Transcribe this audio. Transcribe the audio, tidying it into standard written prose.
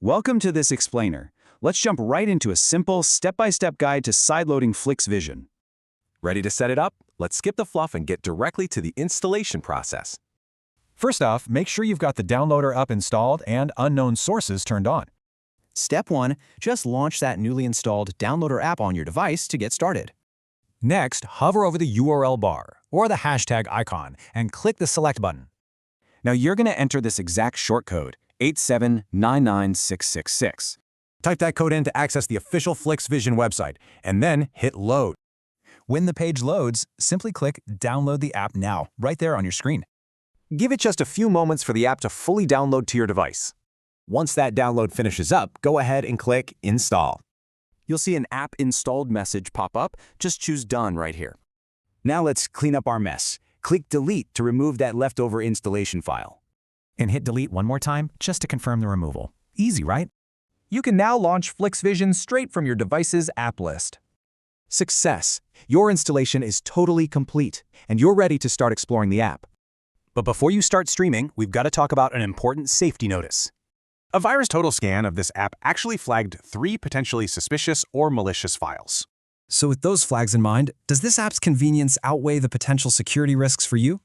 Welcome to this explainer. Let's jump right into a simple, step-by-step guide to sideloading Flix Vision. Ready to set it up? Let's skip the fluff and get directly to the installation process. First off, make sure you've got the downloader app installed and unknown sources turned on. Step 1. Just launch that newly installed downloader app on your device to get started. Next, hover over the URL bar or the hashtag icon and click the Select button. Now you're going to enter this exact shortcode, 8799666. Type that code in to access the official Flix Vision website, and then hit Load. When the page loads, simply click Download the app now, right there on your screen. Give it just a few moments for the app to fully download to your device. Once that download finishes up, go ahead and click Install. You'll see an app installed message pop up. Just choose Done right here. Now let's clean up our mess. Click Delete to remove that leftover installation file. And hit Delete one more time just to confirm the removal. Easy, right? You can now launch Flix Vision straight from your device's app list. Success! Your installation is totally complete, and you're ready to start exploring the app. But before you start streaming, we've got to talk about an important safety notice. A virus total scan of this app actually flagged 3 potentially suspicious or malicious files. So with those flags in mind, does this app's convenience outweigh the potential security risks for you?